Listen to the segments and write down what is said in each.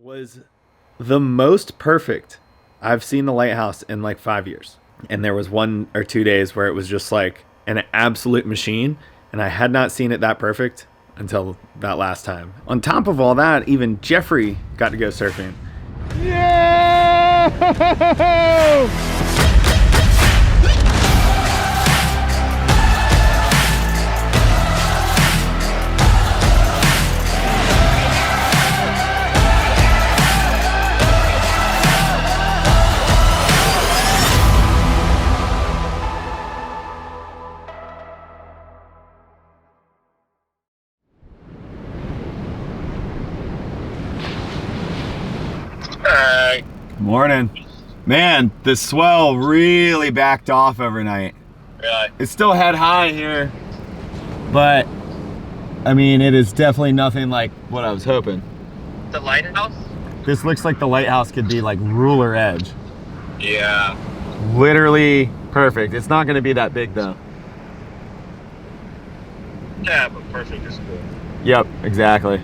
was the most perfect I've seen the lighthouse in like 5 years. And there was 1 or 2 days where it was just like an absolute machine, and I had not seen it that perfect until that last time. On top of all that, even Jeffrey got to go surfing. Yeah! Morning. Man, the swell really backed off overnight. Really? It's still head high here, but I mean, it is definitely nothing like what I was hoping. The lighthouse? This looks like the lighthouse could be like ruler edge. Yeah. Literally perfect. It's not gonna be that big though. Yeah, but perfect is cool. Yep, exactly.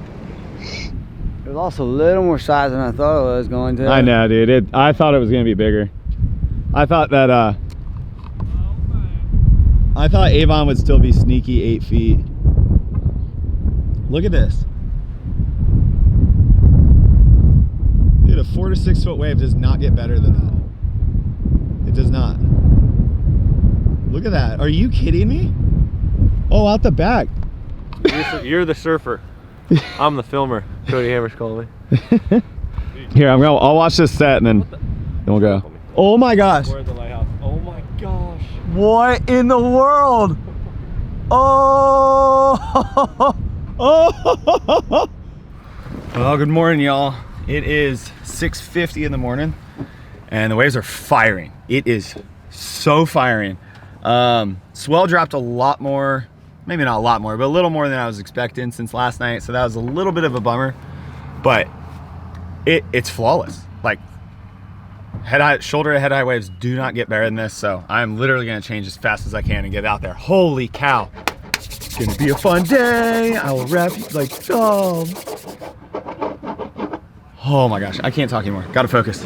It was also a little more size than I thought it was going to. I know, dude. I thought it was gonna be bigger. I thought that I thought Avon would still be sneaky 8 feet. Look at this. Dude, a 4 to 6 foot wave does not get better than that. It does not. Look at that. Are you kidding me? Oh, out the back. You're the surfer. I'm the filmer. Cody Hammers calling me. Here, I'll watch this set and then we'll go. Oh my gosh. We're at the lighthouse. Oh my gosh. What in the world? Oh! Oh! Well, good morning, y'all. It is 6:50 in the morning and the waves are firing. It is so firing. Swell dropped a lot more, maybe not a lot more, but a little more than I was expecting since last night. So that was a little bit of a bummer, but it's flawless. Like shoulder to head high waves do not get better than this. So I'm literally gonna change as fast as I can and get out there. Holy cow. It's gonna be a fun day. I will wrap you like, oh my gosh, I can't talk anymore. Gotta focus.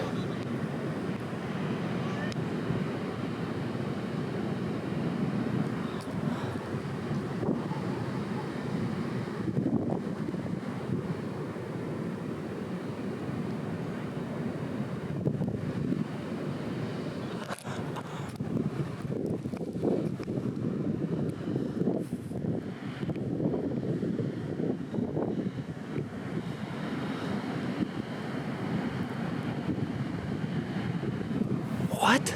What?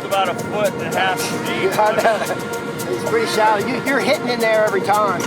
was about 1.5 feet deep. I know. It's pretty shallow. You're hitting in there every time.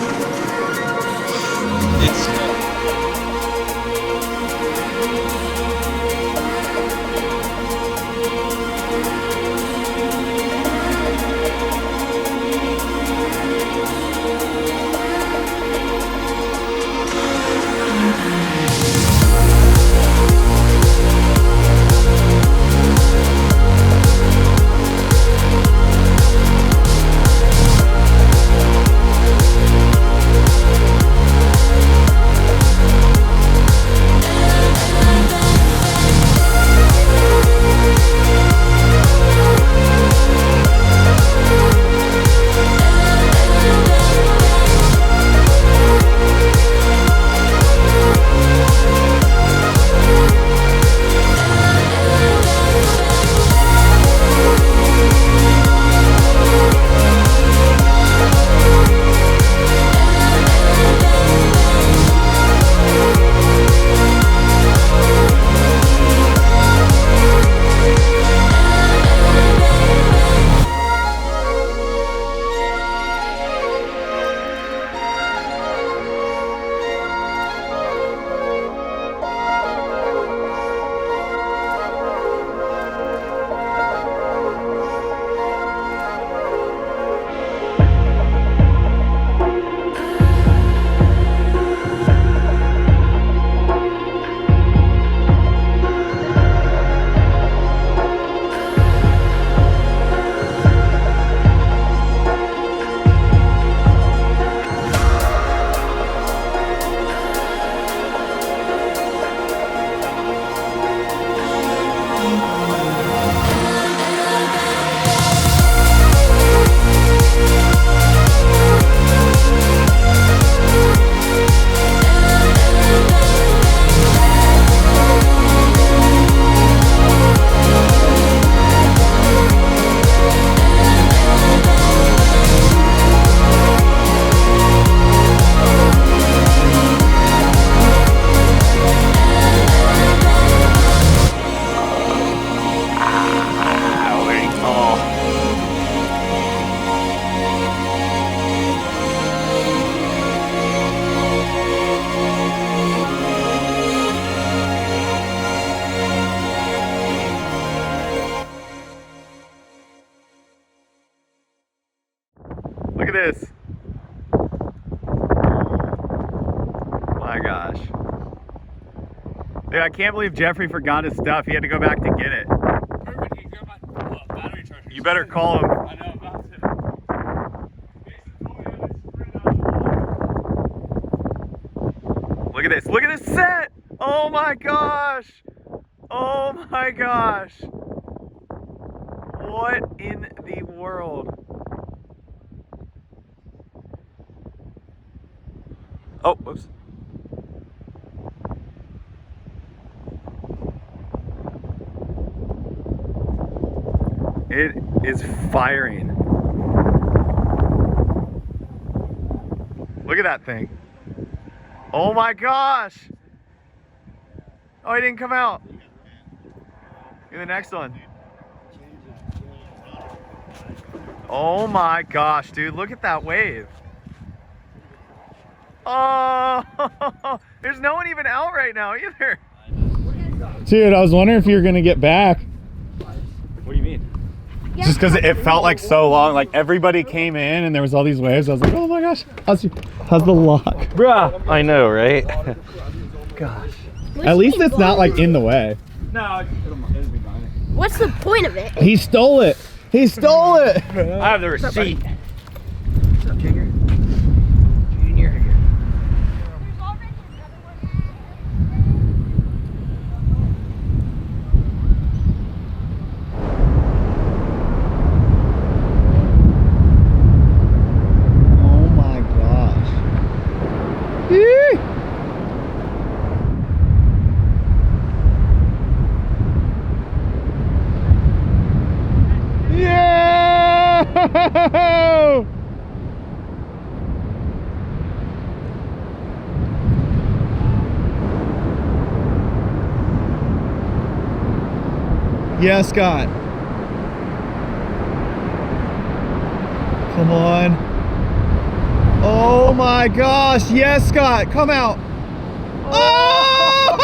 Look at this. My gosh. Dude, I can't believe Jeffrey forgot his stuff. He had to go back to get it. Perfect. You got my battery charger. You better call him. I know about to. Look at this. Look at this set. Oh my gosh. Oh my gosh. What in the world? Oh, whoops. It is firing. Look at that thing. Oh my gosh. Oh, he didn't come out. Get the next one. Oh my gosh, dude. Look at that wave. Oh, there's no one even out right now either. Dude, I was wondering if you were gonna get back. What do you mean? Just because it felt like so long. Like everybody came in and there was all these waves. I was like, oh my gosh, how's the lock? Bruh, I know, right? Gosh. At least it's not like in the way. No, it'll be fine. What's the point of it? He stole it. He stole it. I have the receipt. What's up, Junior? Junior. Oh my gosh. Yeah! Yeah, Scott. Come on. Oh my gosh. Yes, Scott. Come out. Oh!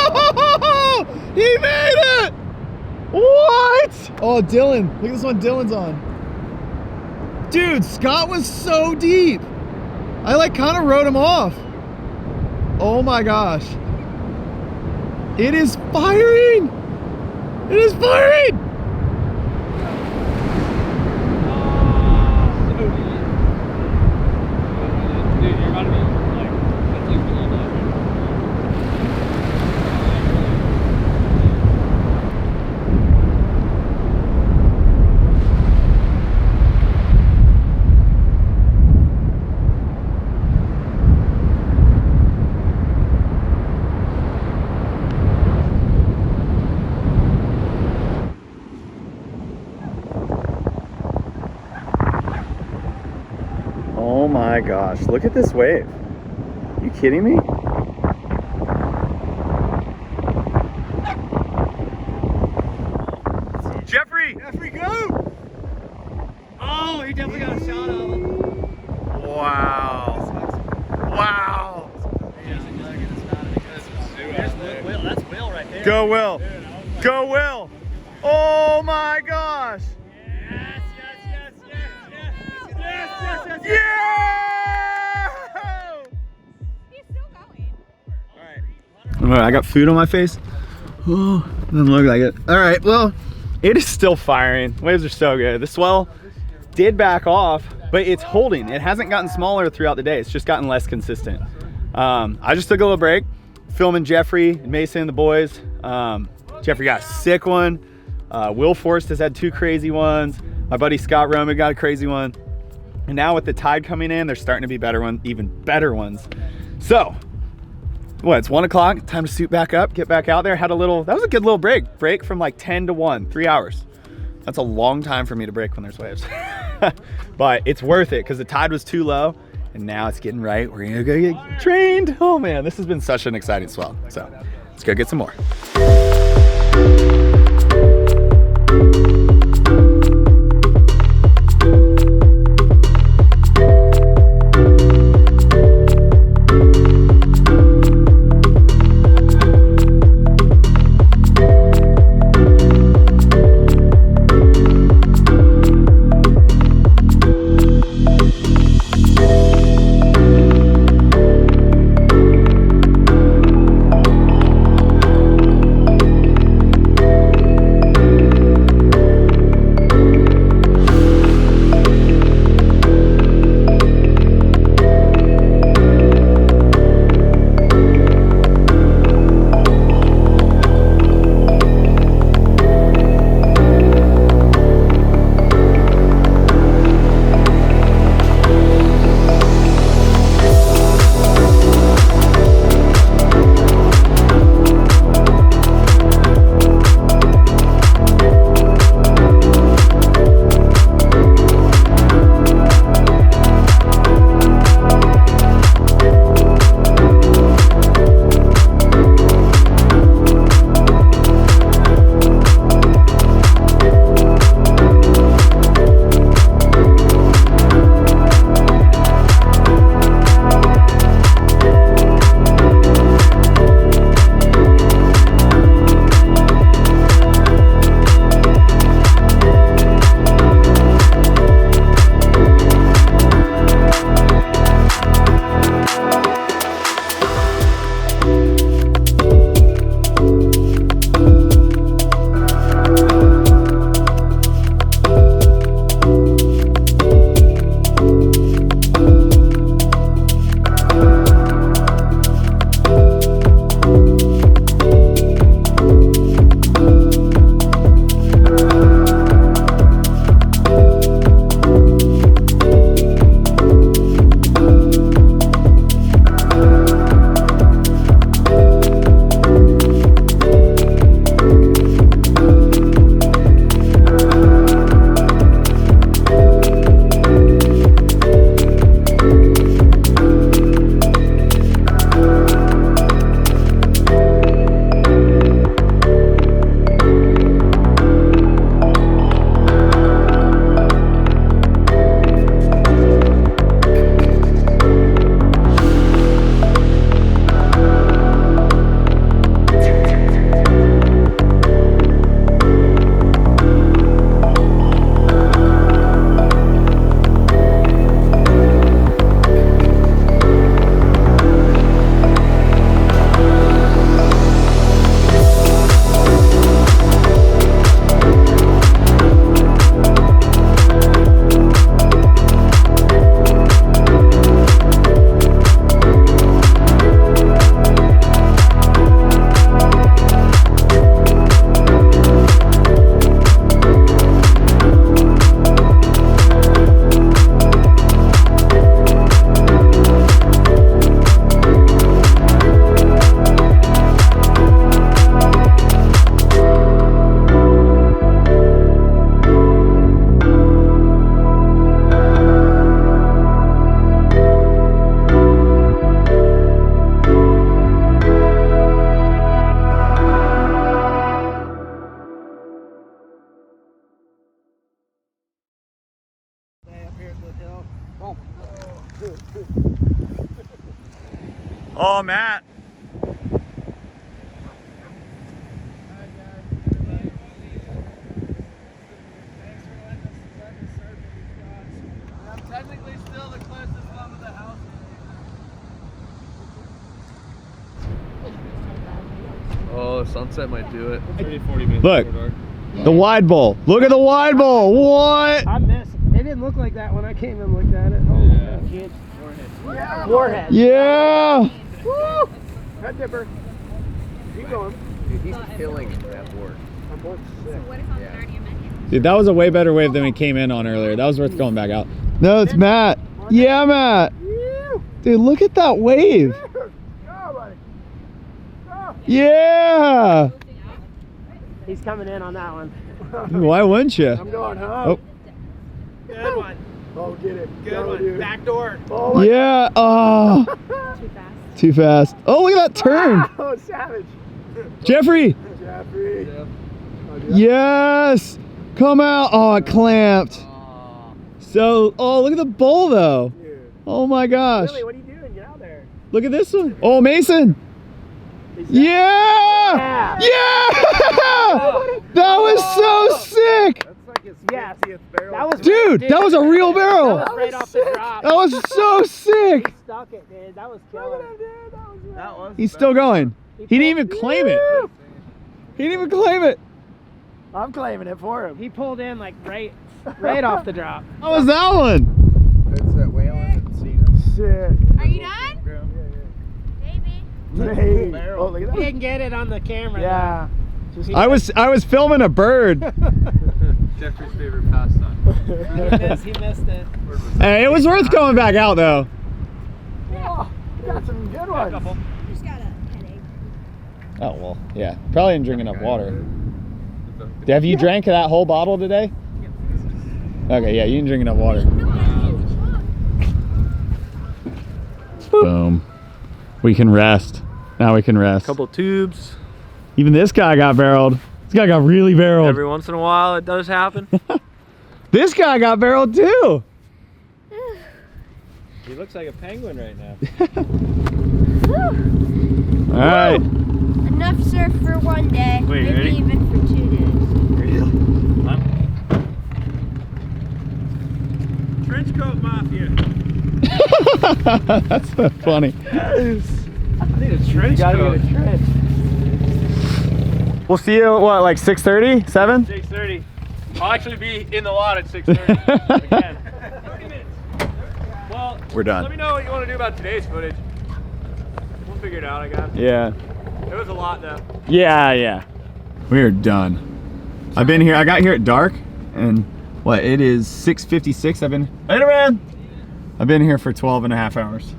He made it! What? Oh, Dylan. Look at this one Dylan's on. Dude, Scott was so deep. I like kind of wrote him off. Oh my gosh. It is firing. It is firing. Oh my gosh, look at this wave. Are you kidding me? Jeffrey! Jeffrey, go! Oh, he definitely got a shot of him. Wow. Wow. That's Will right there. Go, Will. Go, Will. Oh my gosh. Yeah! He's still going. All right, I got food on my face. Oh, doesn't look like it. All right, well, it is still firing. Waves are so good. The swell did back off, but it's holding. It hasn't gotten smaller throughout the day. It's just gotten less consistent. I just took a little break, filming Jeffrey and Mason and the boys. Jeffrey got a sick one. Will Forrest has had 2 crazy ones. My buddy Scott ROMIG got a crazy one. And now with the tide coming in, there's starting to be better ones, even better ones. So, what, it's 1 o'clock, time to suit back up, get back out there. Had a little, that was a good little break from like 10 to 1, 3 hours. That's a long time for me to break when there's waves. But it's worth it because the tide was too low and now it's getting right. We're gonna go get trained. Oh man, this has been such an exciting swell. So let's go get some more. Oh, Matt. I'm technically still the closest one to the house. Oh, sunset might do it. 30-40 minutes. Look, the wide bowl. Look at the wide bowl. What? I missed. It didn't look like that when I came and looked at it. Oh, yeah. Warhead. Yeah. Woo! Head dipper. Keep going. Dude, he's killing that work. I'm both So sick. what if I'm already a menu? Dude, that was a way better wave than we came in on earlier. That was worth going back out. No, it's Matt. Yeah, Matt. Dude, look at that wave. Go, buddy. Go. Yeah. He's coming in on that one. Why wouldn't you? I'm going home. Oh. Good one. Oh, get it. Good one. Dude. Back door. Oh, my Yeah. Oh. Too fast. Too fast. Oh, look at that turn. Oh, savage. Jeffrey. Jeffrey. Yep. Oh, yeah. Yes. Come out. Oh, it clamped. So, oh, look at the bowl though. Dude. Oh my gosh. Billy, what are you doing? Get out there. Look at this one. Oh, Mason. Yeah. Yeah. That was so sick. That's like his Yes. 50th barrel. That was Dude, that was a real barrel. That was right off the drop. That was so sick. He stuck it, dude. That was killer. That was He's still going. He didn't even claim it. He didn't even claim it. I'm claiming it for him. He pulled in like right off the drop. How was that one? It's that whaling and Cena. Shit. Are you done? Maybe. Hey. Oh, look at that. He didn't get it on the camera. Yeah. I was filming a bird. Jeffrey's favorite pastime. He missed it. Hey, it was worth going back out though. Oh, you got some good ones. Just got a headache. Oh well, yeah. Probably didn't drink enough water. Have you drank that whole bottle today? Okay, yeah, you didn't drink enough water. Boom. We can rest. Now we can rest. Couple tubes. Even this guy got barreled. This guy got really barreled. Every once in a while, it does happen. This guy got barreled too. He looks like a penguin right now. All right. Enough surf for one day. Wait, maybe ready? even for 2 days. Trench coat mafia. That's so funny. I need a trench Gotta coat. get a trench. We'll see you at what, like 6:30, 7? 6:30. I'll actually be in the lot at 6:30 again. 30 minutes. Well, We're done. Let me know what you want to do about today's footage. We'll figure it out, I guess. Yeah. It was a lot though. Yeah. We're done. I've been here, I got here at dark, and what, it is 6:56. Later, man. I've been here for 12 and a half hours.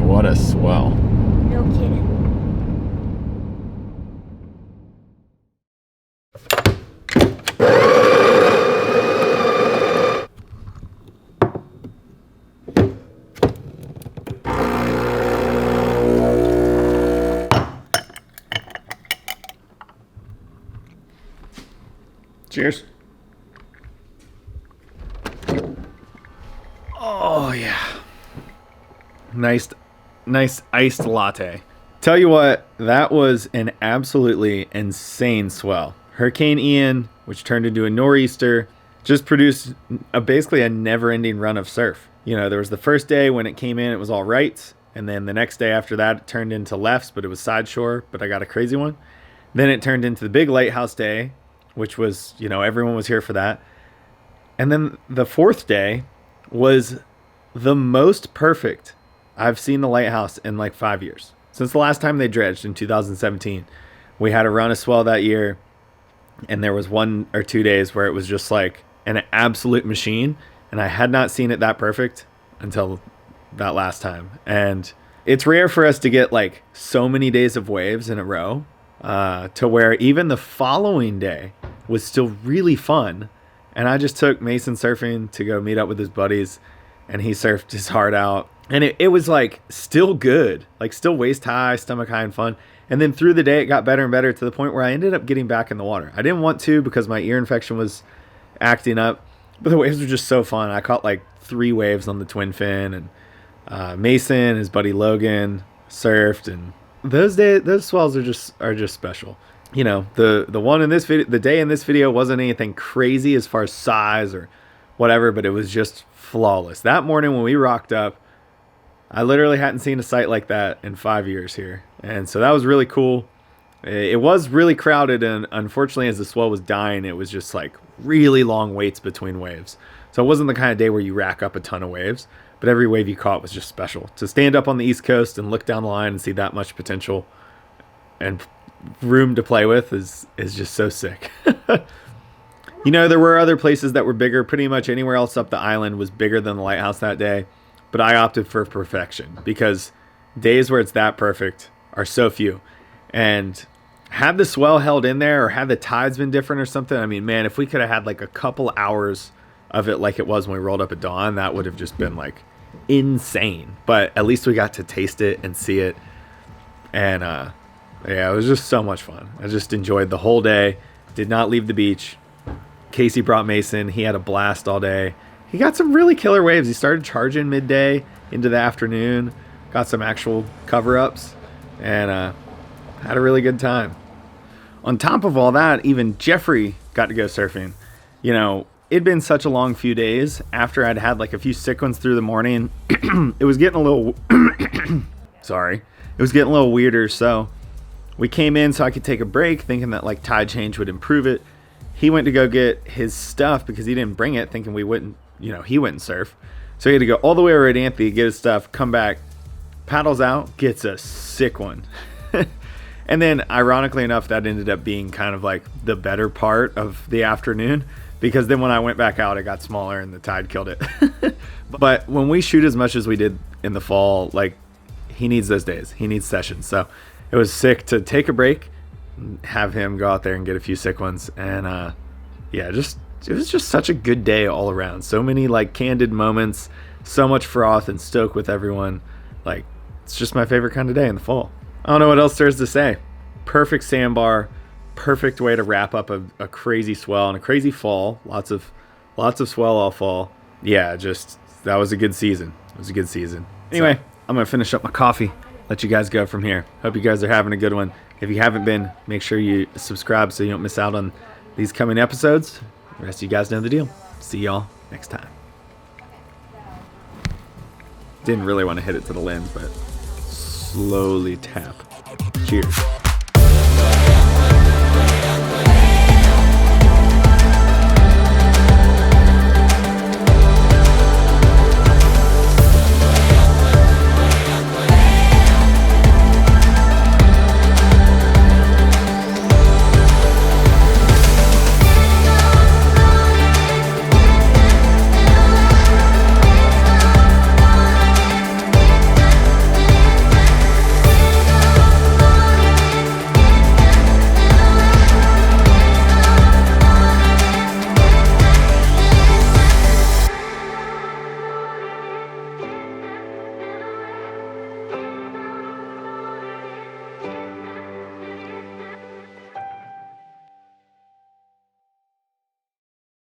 What a swell. No kidding. Cheers. Oh yeah. Nice iced latte. Tell you what, that was an absolutely insane swell. Hurricane Ian, which turned into a nor'easter, just produced basically a never-ending run of surf. You know, there was the first day when it came in, it was all right. And then the next day after that, it turned into lefts, but it was side shore, but I got a crazy one. Then it turned into the big lighthouse day, which was, you know, everyone was here for that. And then the fourth day was the most perfect I've seen the lighthouse in like 5 years. Since the last time they dredged in 2017, we had a run of swell that year, and there was 1 or 2 days where it was just like an absolute machine, and I had not seen it that perfect until that last time. And it's rare for us to get like so many days of waves in a row, to where even the following day was still really fun. And I just took Mason surfing to go meet up with his buddies, and he surfed his heart out. And it was like still good, like still waist high, stomach high, and fun. And then through the day, it got better and better to the point where I ended up getting back in the water. I didn't want to because my ear infection was acting up, but the waves were just so fun. I caught like 3 waves on the twin fin, and Mason, his buddy Logan surfed, and those swells are just special. You know, the one in this video, the day in this video wasn't anything crazy as far as size or whatever, but it was just flawless. That morning when we rocked up, I literally hadn't seen a sight like that in 5 years here. And so that was really cool. It was really crowded, and unfortunately as the swell was dying, it was just like really long waits between waves. So it wasn't the kind of day where you rack up a ton of waves, but every wave you caught was just special. To stand up on the East Coast and look down the line and see that much potential and room to play with is just so sick. You know, there were other places that were bigger. Pretty much anywhere else up the island was bigger than the lighthouse that day, but I opted for perfection because days where it's that perfect are so few. And had the swell held in there, or had the tides been different or something, I mean, man, if we could have had like a couple hours of it like it was when we rolled up at dawn, that would have just been like insane. But at least we got to taste it and see it. And yeah, it was just so much fun. I just enjoyed the whole day. Did not leave the beach. Casey brought Mason. He had a blast all day. He got some really killer waves. He started charging midday into the afternoon. Got some actual cover-ups. And had a really good time. On top of all that, even Jeffrey got to go surfing. You know, it'd been such a long few days. After I'd had like a few sick ones through the morning, it was getting a little... Sorry. It was getting a little weirder, so we came in so I could take a break, thinking that like tide change would improve it. He went to go get his stuff because he didn't bring it, thinking we wouldn't, you know, he wouldn't surf. So he had to go all the way over to Anthony, get his stuff, come back, paddles out, gets a sick one. And then, ironically enough, that ended up being kind of like the better part of the afternoon, because then when I went back out, it got smaller and the tide killed it. But when we shoot as much as we did in the fall, like, he needs those days. He needs sessions. So it was sick to take a break, have him go out there and get a few sick ones. And yeah, it was just such a good day all around. So many like candid moments, so much froth and stoke with everyone. Like, it's just my favorite kind of day in the fall. I don't know what else there is to say. Perfect sandbar, perfect way to wrap up a crazy swell and a crazy fall. Lots of swell all fall. Yeah, just that was a good season. It was a good season. Anyway, I'm gonna finish up my coffee, let you guys go from here. Hope you guys are having a good one. If you haven't been, make sure you subscribe so you don't miss out on these coming episodes. The rest of you guys know the deal. See y'all next time. Didn't really want to hit it to the lens, but slowly tap. Cheers.